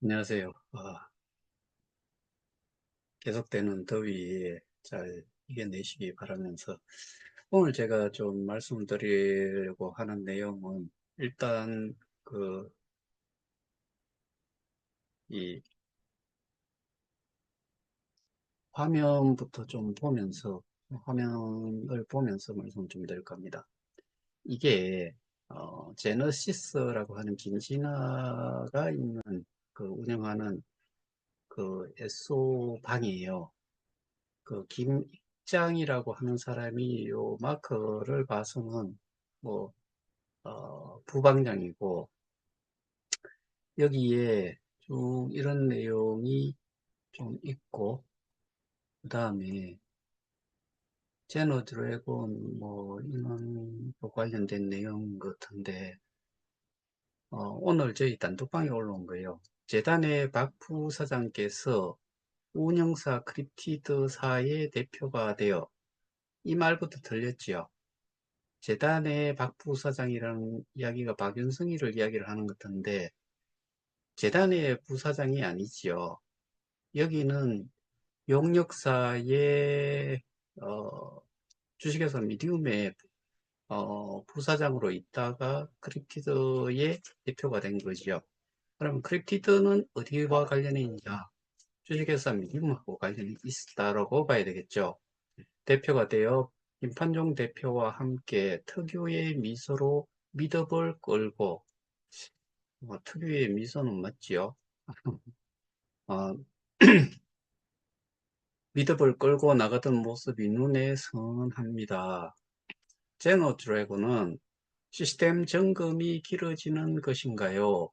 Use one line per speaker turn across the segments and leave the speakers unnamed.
안녕하세요. 계속되는 더위에 잘 이겨내시기 바라면서 오늘 제가 좀 말씀드리려고 하는 내용은 일단 그 이 화면부터 좀 보면서 화면을 보면서 말씀 좀 드릴까 합니다. 이게 제너시스라고 하는 김진아가 있는 운영하는 SO 방이에요. 김익장이라고 하는 사람이 요 마크를 봐서는 뭐 부방장이고, 여기에 쭉 이런 내용이 좀 있고, 그 다음에 제너 드래곤 뭐 이런 거 관련된 내용 같은데, 오늘 저희 단톡방에 올라온 거예요. 재단의 박 부사장께서 운영사 크립티드사의 대표가 되어, 이 말부터 들렸지요. 재단의 박 부사장이라는 이야기가 박윤성이를 이야기를 하는 것 같은데, 재단의 부사장이 아니지요. 여기는 용역사의 어, 주식회사 미디움의 부사장으로 있다가 크립티드의 대표가 된 거지요. 그럼 크립티드는 어디와 관련이 있냐? 주식회사 미디움하고 관련이 있다라고 봐야 되겠죠. 대표가 되어 김판종 대표와 함께 특유의 미소로 미덕을 끌고, 특유의 미소는 맞지요? 어, 미덕을 끌고 나가던 모습이 눈에 선합니다. 제너 드래곤은 시스템 점검이 길어지는 것인가요?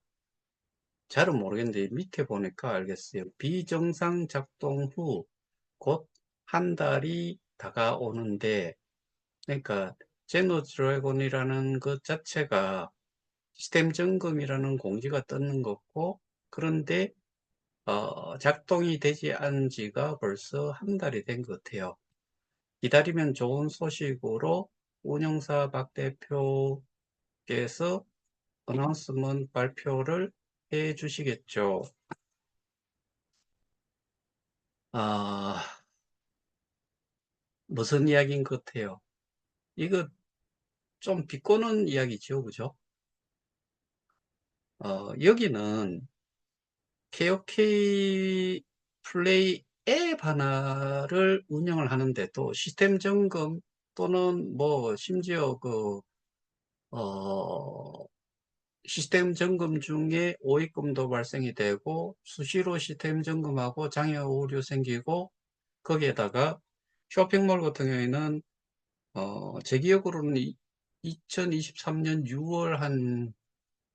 잘은 모르겠는데 밑에 보니까 알겠어요. 비정상 작동 후 곧 한 달이 다가오는데, 그러니까 제너 드래곤이라는 것 자체가 시스템 점검이라는 공지가 떴는 거고, 그런데 작동이 되지 않은 지가 벌써 한 달이 된 것 같아요. 기다리면 좋은 소식으로 운영사 박 대표께서 어나운스먼트 발표를 해 주시겠죠. 아, 무슨 이야기인 것 같아요. 이거 좀 비꼬는 이야기죠, 그죠? 여기는 KOK 플레이 앱 하나를 운영을 하는데도 시스템 점검 또는 뭐 심지어 어, 시스템 점검 중에 오입금도 발생이 되고 수시로 시스템 점검하고 장애 오류 생기고, 거기에다가 쇼핑몰 같은 경우에는 제 기억으로는 2023년 6월 한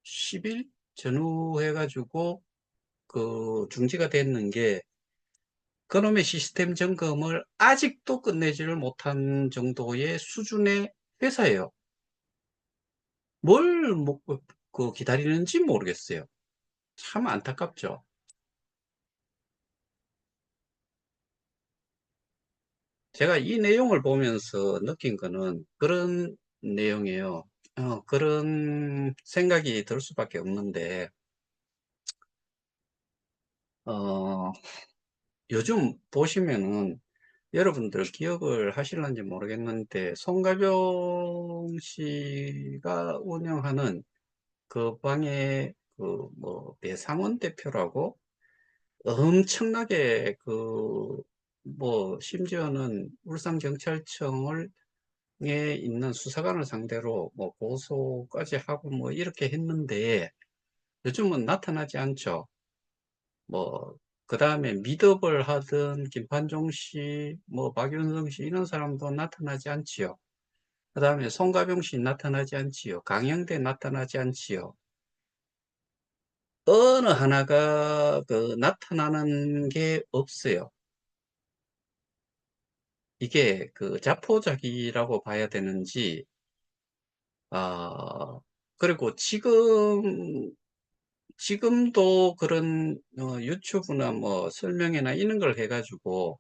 10일 전후해가지고 중지가 됐는 게, 그놈의 시스템 점검을 아직도 끝내지를 못한 정도의 수준의 회사예요. 뭘 기다리는지 모르겠어요. 참 안타깝죠. 제가 이 내용을 보면서 느낀 거는 그런 내용이에요. 그런 생각이 들 수밖에 없는데, 어, 요즘 보시면은 여러분들 기억을 하실런지 모르겠는데, 송가병 씨가 운영하는 그 방에 배상원 대표라고 엄청나게 심지어는 울산경찰청을 에 있는 수사관을 상대로 뭐 고소까지 하고 뭐 이렇게 했는데, 요즘은 나타나지 않죠. 뭐, 그 다음에 미드업을 하던 김판종 씨, 뭐 박윤성 씨 이런 사람도 나타나지 않지요. 그 다음에 송가병 씨 나타나지 않지요. 강영대 나타나지 않지요. 어느 하나가 나타나는 게 없어요. 이게 자포자기라고 봐야 되는지, 아, 그리고 지금도 그런 유튜브나 뭐 설명회나 이런 걸 해가지고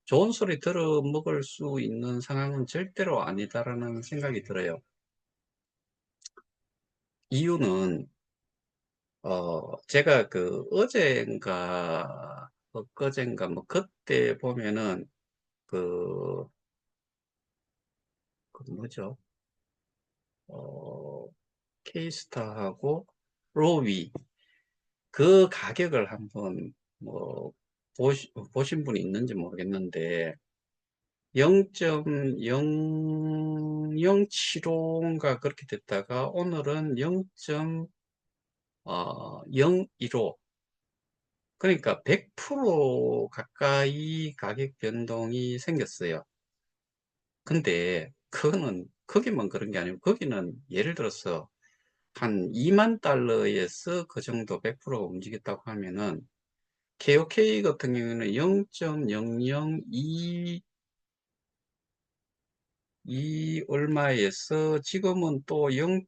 좋은 소리 들어 먹을 수 있는 상황은 절대로 아니다라는 생각이 들어요. 이유는 제가 그 어젠가, 엊그젠가, 뭐, 그때 보면은, 그, 그 뭐죠? 어, 케이스타하고 로위, 그 가격을 한번, 뭐, 보신 분이 있는지 모르겠는데, 0.0075인가 그렇게 됐다가, 오늘은 0.015, 그러니까 100% 가까이 가격 변동이 생겼어요. 근데 그거는 거기만 그런 게 아니고 거기는 예를 들어서 한 2만 달러에서 그 정도 100%가 움직였다고 하면은 KOK 같은 경우에는 0.002 이 얼마에서 지금은 또 0.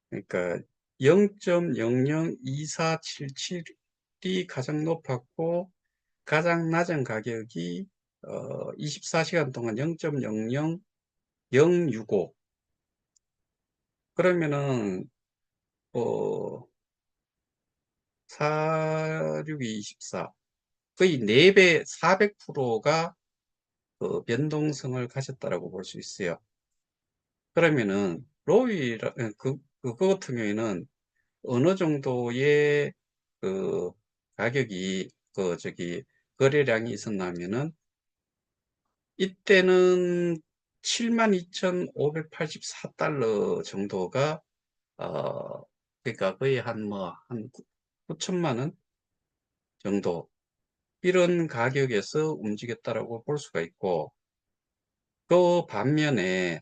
그러니까 0.002477이 가장 높았고 가장 낮은 가격이 24시간 동안 0.00065. 그러면은 어 46이 24. 거의 4배, 400%가 그 변동성을 가졌다라고 볼 수 있어요. 그러면은 그거 같은 경우에는 어느 정도의 그 가격이 거래량이 있었냐면은 이때는 72,584달러 정도가 그러니까 거의 한 9천만 원 정도 이런 가격에서 움직였다라고 볼 수가 있고 그 반면에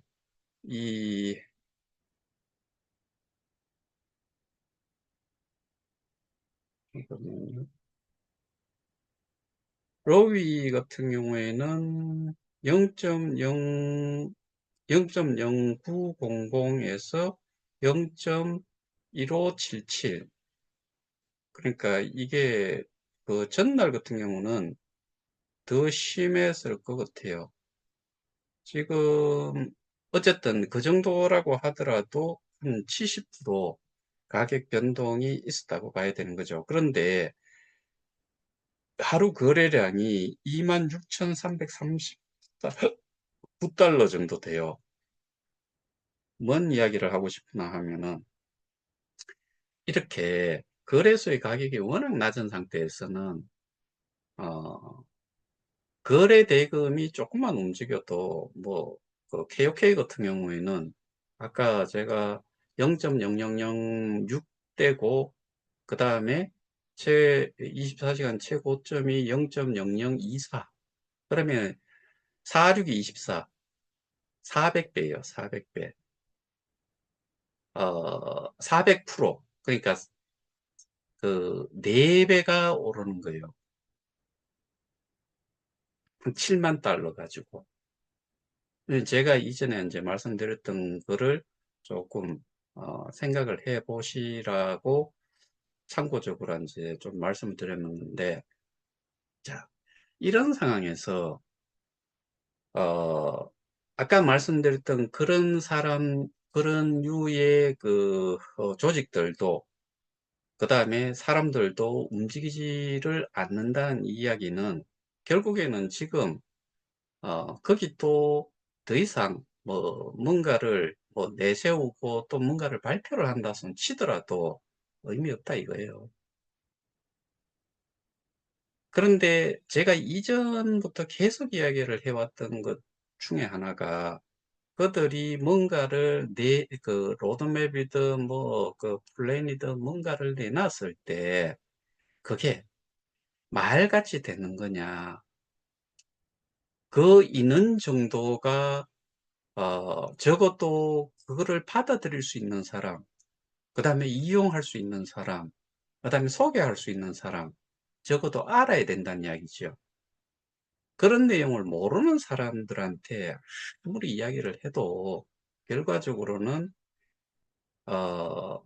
이 잠깐만요. 로위 같은 경우에는 0.0 0.0900에서 0.1577. 그러니까 이게 그 전날 같은 경우는 더 심했을 것 같아요. 지금 어쨌든 그 정도라고 하더라도 한 70% 가격 변동이 있었다고 봐야 되는 거죠. 그런데 하루 거래량이 26,339달러 정도 돼요. 뭔 이야기를 하고 싶나 하면은 이렇게 거래소의 가격이 워낙 낮은 상태에서는 어, 거래 대금이 조금만 움직여도 그 KOK 같은 경우에는 아까 제가 0.0006대고 그 다음에 24시간 최고점이 0.0024. 그러면 46이 24, 400배예요. 400배. 400%. 그러니까 그 4배가 오르는 거예요. 한 7만 달러 가지고. 제가 이전에 이제 말씀드렸던 거를 조금 생각을 해 보시라고 참고적으로 이제 좀 말씀을 드렸는데, 자, 이런 상황에서 어, 아까 말씀드렸던 그런 류의 조직들도 그 다음에 사람들도 움직이지를 않는다는 이야기는 결국에는 지금 거기 또 더 이상 뭔가를 내세우고 또 뭔가를 발표를 한다 손 치더라도 의미 없다 이거예요. 그런데 제가 이전부터 계속 이야기를 해왔던 것 중에 하나가 그들이 뭔가를 로드맵이든 그 플랜이든 뭔가를 내놨을 때 그게 말같이 되는 거냐. 그 인원 정도가 적어도 그거를 받아들일 수 있는 사람, 그 다음에 이용할 수 있는 사람, 그 다음에 소개할 수 있는 사람, 적어도 알아야 된다는 이야기죠. 그런 내용을 모르는 사람들한테 아무리 이야기를 해도 결과적으로는 어,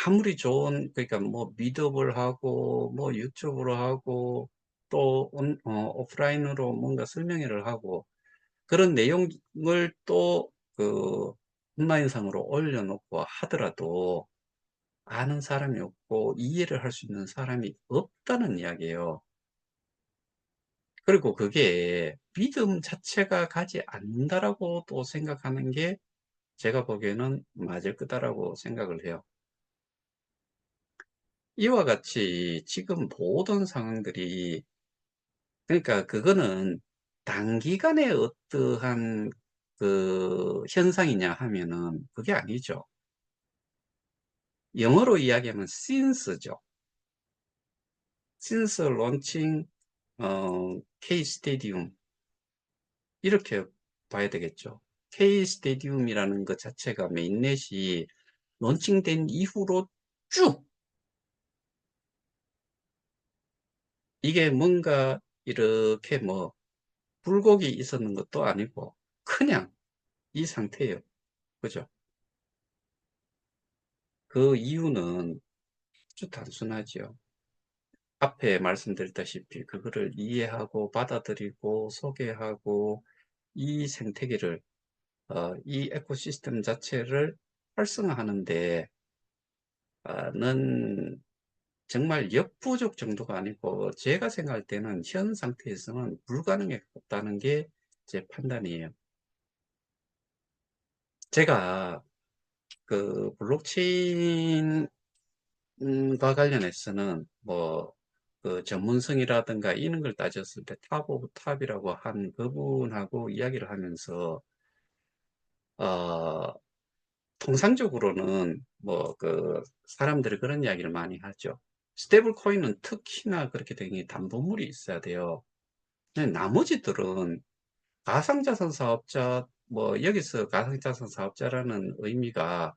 아무리 좋은 그러니까 미더블하고 유튜브로 하고 또 오프라인으로 뭔가 설명회를 하고 그런 내용을 또 그 온라인상으로 올려놓고 하더라도 아는 사람이 없고 이해를 할 수 있는 사람이 없다는 이야기예요. 그리고 그게 믿음 자체가 가지 않는다라고 또 생각하는 게 제가 보기에는 맞을 거다라고 생각을 해요. 이와 같이 지금 모든 상황들이, 그러니까 그거는 단기간에 어떠한 그 현상이냐 하면은 그게 아니죠. 영어로 이야기하면 since죠. since launching K 스테디움, 이렇게 봐야 되겠죠. K 스테디움이라는 것 자체가 메인넷이 론칭된 이후로 쭉 이게 뭔가 이렇게 뭐 굴곡이 있었는 것도 아니고 그냥 이 상태예요. 그죠? 그 이유는 아주 단순하지요. 앞에 말씀드렸다시피 그거를 이해하고 받아들이고 소개하고 이 생태계를, 이 에코시스템 자체를 활성화하는데 는 정말 역부족 정도가 아니고 제가 생각할 때는 현 상태에서는 불가능했다는 게 제 판단이에요. 제가 그 블록체인과 관련해서는 뭐 그 전문성이라든가 이런 걸 따졌을 때 탑 오브 탑이라고 한 그분하고 이야기를 하면서 어, 통상적으로는 뭐 그 사람들이 그런 이야기를 많이 하죠. 스테이블 코인은 특히나 그렇게 되니 담보물이 있어야 돼요. 나머지들은 가상자산 사업자, 뭐 여기서 가상자산 사업자라는 의미가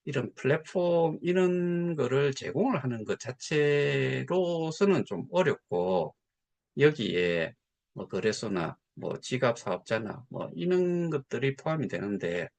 이런 플랫폼 이런 거를 제공을 하는 것 자체로서는 좀 어렵고, 여기에 뭐 거래소나 뭐 지갑 사업자나 뭐 이런 것들이 포함이 되는데,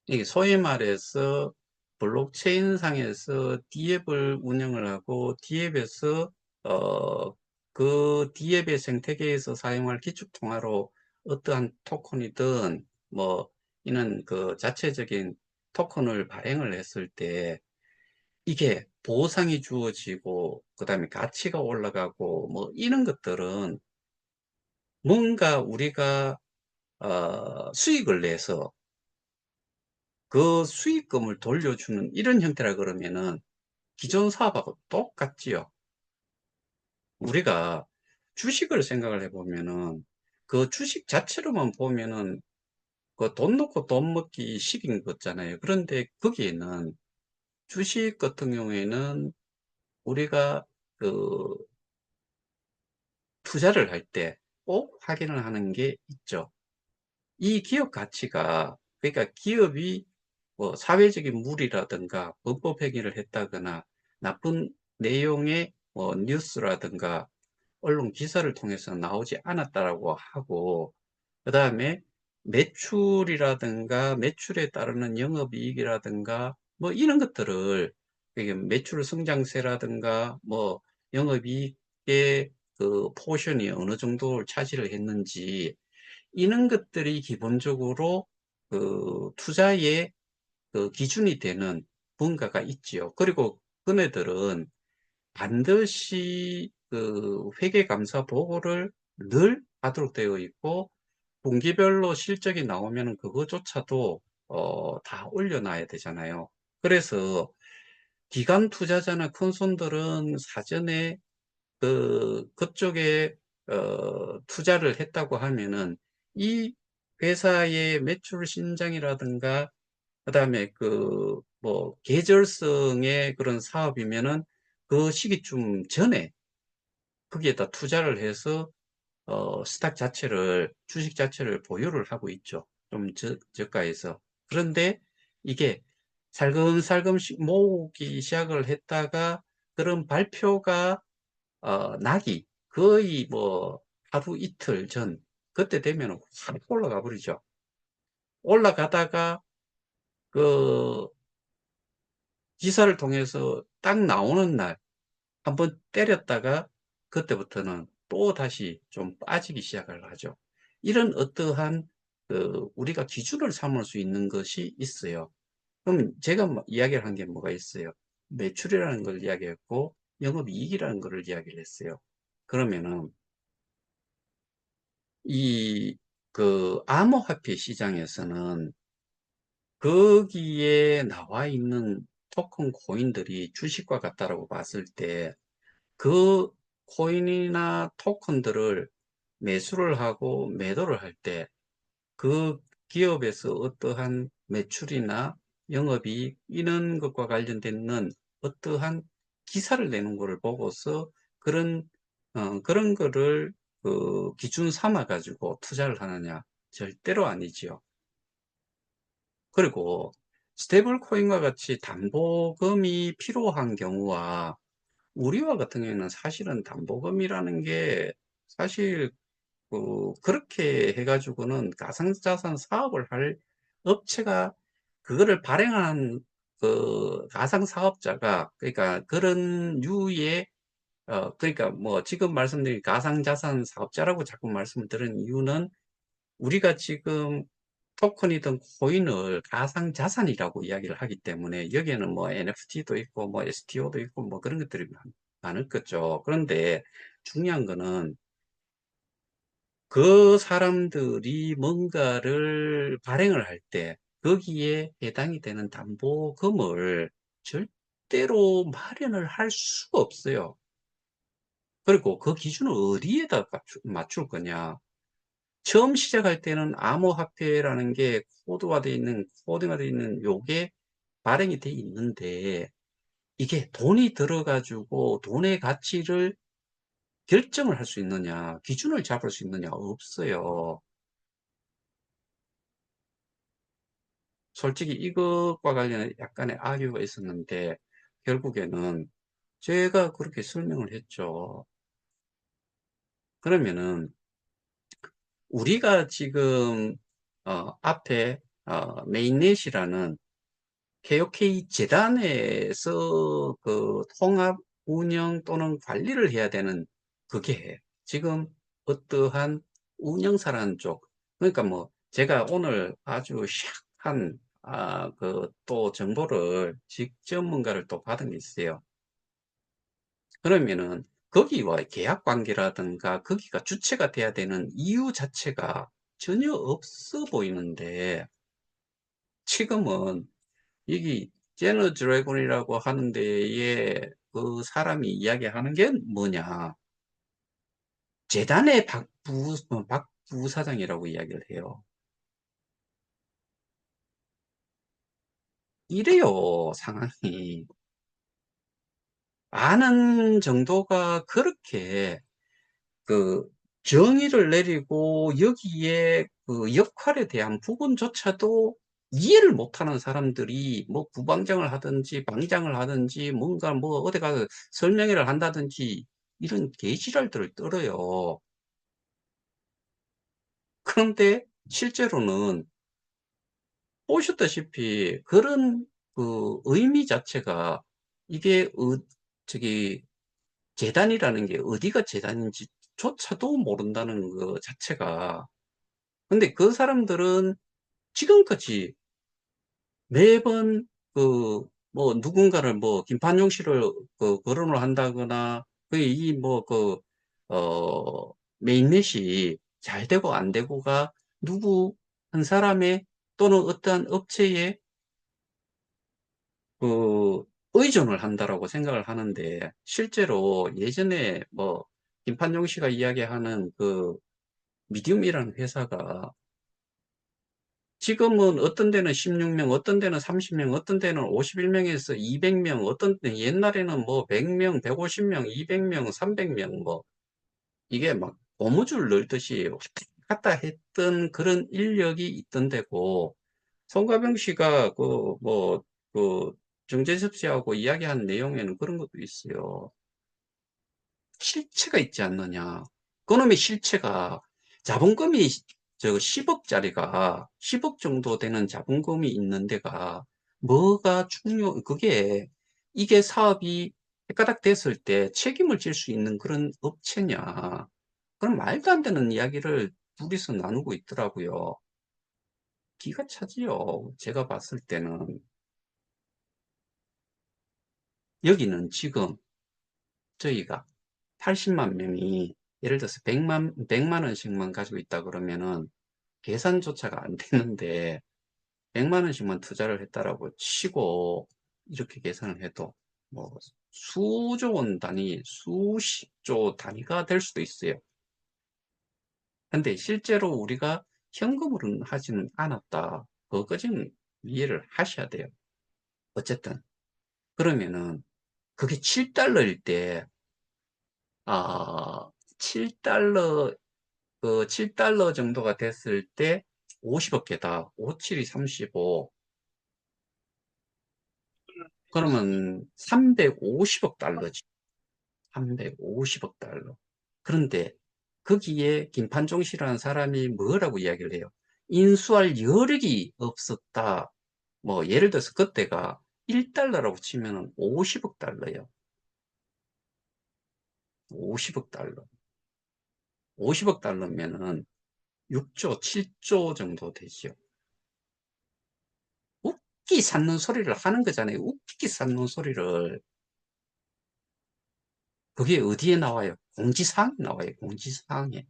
이게 소위 말해서 블록체인 상에서 D앱을 운영을 하고 D앱에서 어, 그 D앱의 생태계에서 사용할 기축통화로 어떠한 토큰이든 뭐 이런 그 자체적인 토큰을 발행을 했을 때 이게 보상이 주어지고 그다음에 가치가 올라가고 뭐 이런 것들은 뭔가 우리가 수익을 내서 그 수익금을 돌려주는 이런 형태라 그러면은 기존 사업하고 똑같지요. 우리가 주식을 생각을 해보면은 그 주식 자체로만 보면은 그 돈 넣고 돈 먹기 식인 거잖아요. 그런데 거기에는 주식 같은 경우에는 우리가 그 투자를 할 때 꼭 확인을 하는 게 있죠. 이 기업 가치가, 그러니까 기업이 뭐 사회적인 무리라든가 범법 행위를 했다거나 나쁜 내용의 뭐 뉴스라든가 언론 기사를 통해서 나오지 않았다라고 하고, 그 다음에 매출이라든가 매출에 따르는 영업이익이라든가 뭐 이런 것들을, 이게 매출 성장세라든가 뭐 영업이익의 그 포션이 어느 정도 차지를 했는지, 이런 것들이 기본적으로 그 투자의 그 기준이 되는 뭔가가 있지요. 그리고 그네들은 반드시 그 회계감사 보고를 늘 하도록 되어 있고, 분기별로 실적이 나오면 그거조차도 다 올려놔야 되잖아요. 그래서 기관 투자자나 큰 손들은 사전에 그쪽에 투자를 했다고 하면은 이 회사의 매출 신장이라든가 그다음에 그 뭐 계절성의 그런 사업이면은 그 시기쯤 전에 거기에다 투자를 해서 스탁 자체를, 주식 자체를 보유를 하고 있죠. 좀 저가에서. 그런데 이게 살금살금씩 모으기 시작을 했다가 그런 발표가 낙이 거의 뭐 하루 이틀 전, 그때 되면 확 올라가 버리죠. 올라가다가 그 기사를 통해서 딱 나오는 날 한번 때렸다가 그때부터는 또 다시 좀 빠지기 시작을 하죠. 이런 어떠한 우리가 기준을 삼을 수 있는 것이 있어요. 그럼 제가 이야기를 한 게 뭐가 있어요? 매출이라는 걸 이야기했고, 영업이익이라는 것을 이야기를 했어요. 그러면은, 이, 암호화폐 시장에서는 거기에 나와 있는 토큰 코인들이 주식과 같다라고 봤을 때, 그 코인이나 토큰들을 매수를 하고 매도를 할 때, 그 기업에서 어떠한 매출이나 영업이익 이런 것과 관련되는 어떠한 기사를 내는 것을 보고서 그런 그런 거를 기준 삼아 가지고 투자를 하느냐? 절대로 아니지요. 그리고 스테이블 코인과 같이 담보금이 필요한 경우와 우리와 같은 경우에는 사실은 담보금이라는 게 사실 그렇게 해가지고는 가상자산 사업을 할 업체가 그거를 발행한 가상사업자가 그러니까 그런 류의 그러니까 뭐 지금 말씀드린 가상자산 사업자라고 자꾸 말씀을 드린 이유는 우리가 지금 토큰이든 코인을 가상자산이라고 이야기를 하기 때문에 여기에는 뭐 NFT도 있고 뭐 STO도 있고 뭐 그런 것들이 많을 거죠. 그런데 중요한 거는 그 사람들이 뭔가를 발행을 할 때 거기에 해당이 되는 담보금을 절대로 마련을 할 수가 없어요. 그리고 그 기준을 어디에다 맞출 거냐. 처음 시작할 때는 암호화폐라는 게 코드화되어 있는, 코딩화되어 있는 요게 발행이 돼 있는데 이게 돈이 들어가지고 돈의 가치를 결정을 할 수 있느냐, 기준을 잡을 수 있느냐, 없어요. 솔직히 이것과 관련해 약간의 악유가 있었는데 결국에는 제가 그렇게 설명을 했죠. 그러면은 우리가 지금 앞에 메인넷이라는 KOK 재단에서 그 통합 운영 또는 관리를 해야 되는 그게 지금 어떠한 운영사라는 쪽 그러니까 뭐 제가 오늘 아주 샥한 그 또 정보를 직접 뭔가를 또 받은 게 있어요. 그러면은 거기와 계약 관계라든가 거기가 주체가 돼야 되는 이유 자체가 전혀 없어 보이는데 지금은 이게 제너 드래곤이라고 하는 데에 그 사람이 이야기하는 게 뭐냐. 재단의 박 부사장이라고 이야기를 해요. 이래요, 상황이. 아는 정도가 그렇게 그 정의를 내리고 여기에 그 역할에 대한 부분조차도 이해를 못하는 사람들이 뭐 부방장을 하든지 방장을 하든지 뭔가 뭐 어디 가서 설명회를 한다든지 이런 개지랄들을 떨어요. 그런데 실제로는 보셨다시피 그런 그 의미 자체가 이게 저기 재단이라는 게 어디가 재단인지조차도 모른다는 것 자체가 근데 그 사람들은 지금까지 매번 뭐 누군가를 뭐 김판용 씨를 거론을 한다거나 어, 메인넷이 잘 되고 안 되고가 누구 한 사람의 또는 어떠한 업체에 그 의존을 한다라고 생각을 하는데 실제로 예전에 뭐 김판용 씨가 이야기하는 그 미디움이라는 회사가 지금은 어떤 데는 16명, 어떤 데는 30명, 어떤 데는 51명에서 200명, 어떤 때 옛날에는 뭐 100명, 150명, 200명, 300명 뭐 이게 막 고무줄 넣듯이 왔다 갔다 했던 그런 인력이 있던 데고 송가병 씨가 그 정재섭 씨하고 이야기한 내용에는 그런 것도 있어요. 실체가 있지 않느냐. 그놈의 실체가 자본금이 저 10억짜리가 10억 정도 되는 자본금이 있는 데가 뭐가 그게 이게 사업이 헷가닥 됐을 때 책임을 질 수 있는 그런 업체냐. 그런 말도 안 되는 이야기를 둘이서 나누고 있더라고요. 기가 차지요. 제가 봤을 때는 여기는 지금 저희가 80만 명이 예를 들어서 100만 원씩만 가지고 있다 그러면은 계산조차가 안 되는데 100만 원씩만 투자를 했다라고 치고 이렇게 계산을 해도 뭐 수조 원 단위, 수십조 단위가 될 수도 있어요. 근데 실제로 우리가 현금으로는 하지는 않았다. 그거까지는 이해를 하셔야 돼요. 어쨌든 그러면은 그게 7달러일 때, 아, 7달러, 7달러 정도가 됐을 때 50억 개다. 57이 35. 그러면 350억 달러지. 350억 달러. 그런데 거기에 김판종 씨라는 사람이 뭐라고 이야기를 해요? 인수할 여력이 없었다. 뭐 예를 들어서 그때가 1달러라고 치면은 50억 달러예요. 50억 달러. 50억 달러면은 6조, 7조 정도 되죠. 웃기 쌓는 소리를 하는 거잖아요. 웃기 쌓는 소리를. 그게 어디에 나와요? 공지사항에 나와요. 공지사항에.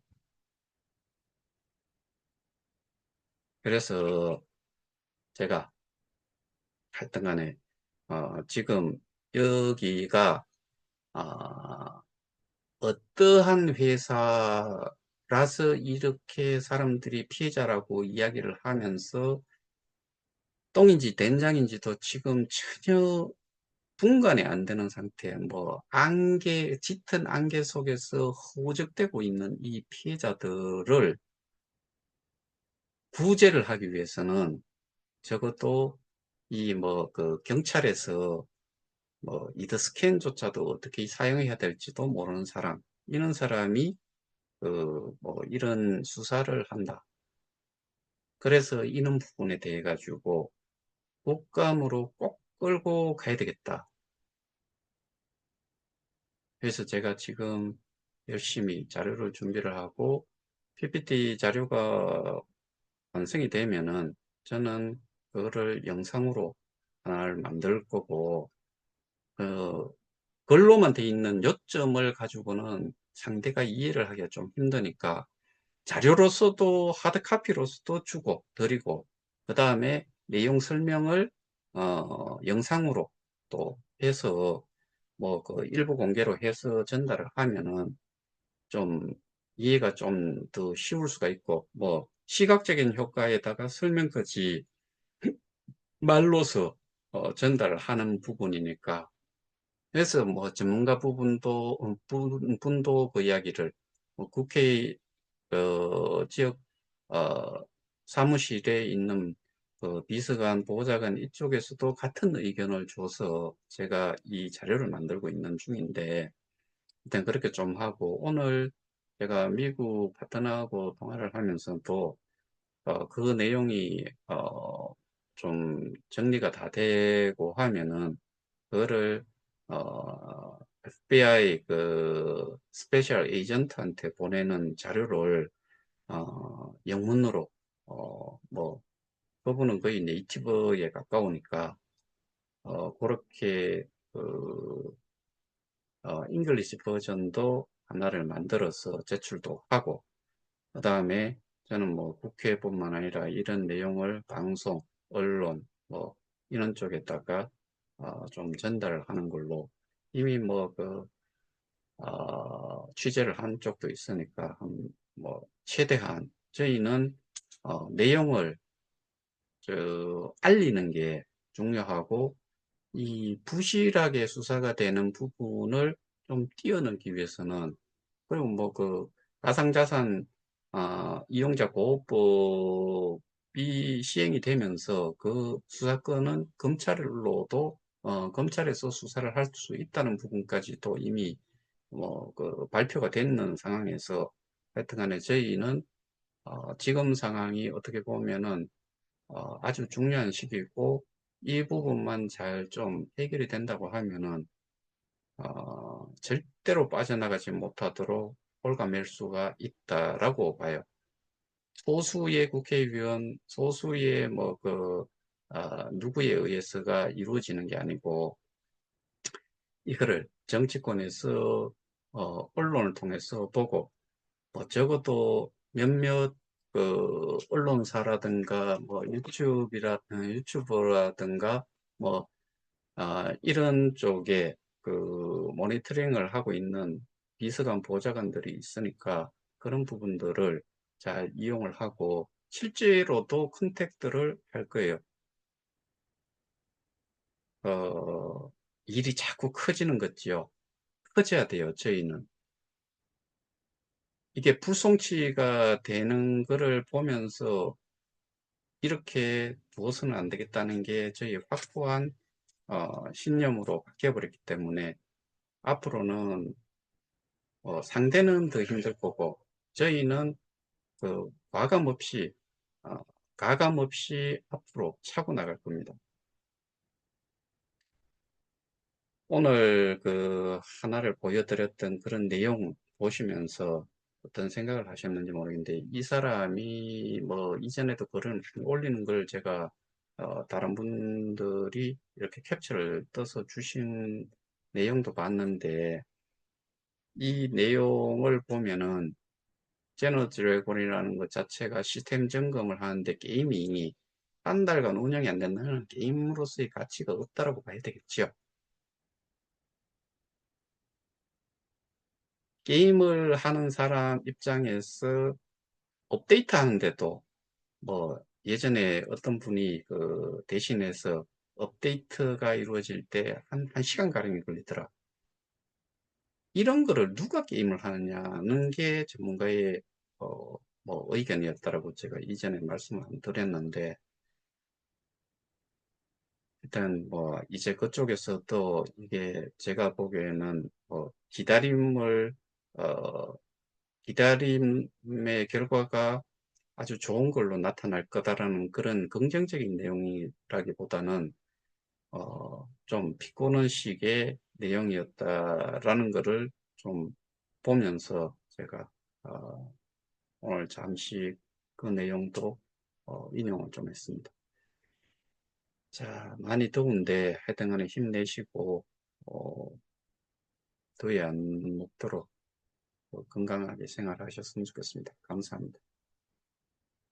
그래서 제가 하여튼 간에 지금 여기가 어, 어떠한 회사라서 이렇게 사람들이 피해자라고 이야기를 하면서 똥인지 된장인지도 지금 전혀 분간이 안 되는 상태, 뭐 안개, 짙은 안개 속에서 허우적대고 있는 이 피해자들을 구제를 하기 위해서는 적어도 이 뭐 그 경찰에서 뭐 이더 스캔조차도 어떻게 사용해야 될지도 모르는 사람, 이런 사람이 그 뭐 이런 수사를 한다. 그래서 이런 부분에 대해 가지고 국감으로 꼭 끌고 가야 되겠다. 그래서 제가 지금 열심히 자료를 준비를 하고 PPT 자료가 완성이 되면은 저는 그거를 영상으로 하나를 만들 거고 그 글로만 돼 있는 요점을 가지고는 상대가 이해를 하기가 좀 힘드니까 자료로서도 하드카피로서도 주고 드리고 그 다음에 내용 설명을 영상으로 또 해서 뭐 그 일부 공개로 해서 전달을 하면은 좀 이해가 좀 더 쉬울 수가 있고 뭐 시각적인 효과에다가 설명까지 말로서 전달을 하는 부분이니까 그래서 뭐 전문가 분도 그 이야기를 뭐 국회 지역 어, 사무실에 있는 그 비서관, 보좌관 이쪽에서도 같은 의견을 줘서 제가 이 자료를 만들고 있는 중인데 일단 그렇게 좀 하고 오늘 제가 미국 파트너하고 통화를 하면서도 그 내용이 좀 정리가 다 되고 하면은 그거를 FBI 그 스페셜 에이전트한테 보내는 자료를 영문으로 뭐 그분은 거의 네이티브에 가까우니까 그렇게 그 잉글리시 버전도 하나를 만들어서 제출도 하고 그 다음에 저는 뭐 국회뿐만 아니라 이런 내용을 방송, 언론 뭐 이런 쪽에다가 좀 전달을 하는 걸로 이미 뭐그 취재를 한 쪽도 있으니까 뭐 최대한 저희는 내용을 알리는 게 중요하고 이 부실하게 수사가 되는 부분을 좀 띄어넣기 위해서는 그리고 뭐 그 가상자산 이용자 보호법이 시행이 되면서 그 수사권은 검찰로도 검찰에서 수사를 할 수 있다는 부분까지도 이미 뭐 그 발표가 되는 상황에서 하여튼간에 저희는 지금 상황이 어떻게 보면은 아주 중요한 시기고 이 부분만 잘 좀 해결이 된다고 하면은 절대로 빠져나가지 못하도록 올가맬 수가 있다라고 봐요. 소수의 국회의원, 소수의 누구에 의해서가 이루어지는 게 아니고, 이거를 정치권에서, 언론을 통해서 보고, 뭐 적어도 몇몇 언론사라든가 유튜버라든가 뭐 이런 쪽에 그 모니터링을 하고 있는 비서관 보좌관들이 있으니까 그런 부분들을 잘 이용을 하고 실제로도 컨택트를 할 거예요. 어, 일이 자꾸 커지는 거지요. 커져야 돼요, 저희는. 이게 불송치가 되는 거를 보면서 이렇게 두어서는 안 되겠다는 게 저희 확고한 신념으로 바뀌어버렸기 때문에 앞으로는 상대는 더 힘들 거고 저희는 과감 없이 어, 가감 없이 앞으로 차고 나갈 겁니다. 오늘 하나를 보여드렸던 그런 내용 보시면서 어떤 생각을 하셨는지 모르겠는데 이 사람이 뭐 이전에도 글을 올리는 걸 제가 다른 분들이 이렇게 캡처를 떠서 주신 내용도 봤는데 이 내용을 보면은 제너 드래곤이라는 것 자체가 시스템 점검을 하는데 게임이 한 달간 운영이 안 된다는 게임으로서의 가치가 없다라고 봐야 되겠죠. 게임을 하는 사람 입장에서 업데이트 하는데도 뭐 예전에 어떤 분이 대신해서 업데이트가 이루어질 때 한 시간가량이 걸리더라. 이런 거를 누가 게임을 하느냐는 게 전문가의 의견이었다라고 제가 이전에 말씀을 드렸는데 일단 이제 그쪽에서도 이게 제가 보기에는 어, 기다림의 결과가 아주 좋은 걸로 나타날 거다라는 그런 긍정적인 내용이라기보다는 좀 비꼬는 식의 내용이었다라는 것을 좀 보면서 제가 오늘 잠시 그 내용도 인용을 좀 했습니다. 자, 많이 더운데 하여튼 간에 힘내시고 어, 더위 안 먹도록 건강하게 생활하셨으면 좋겠습니다. 감사합니다.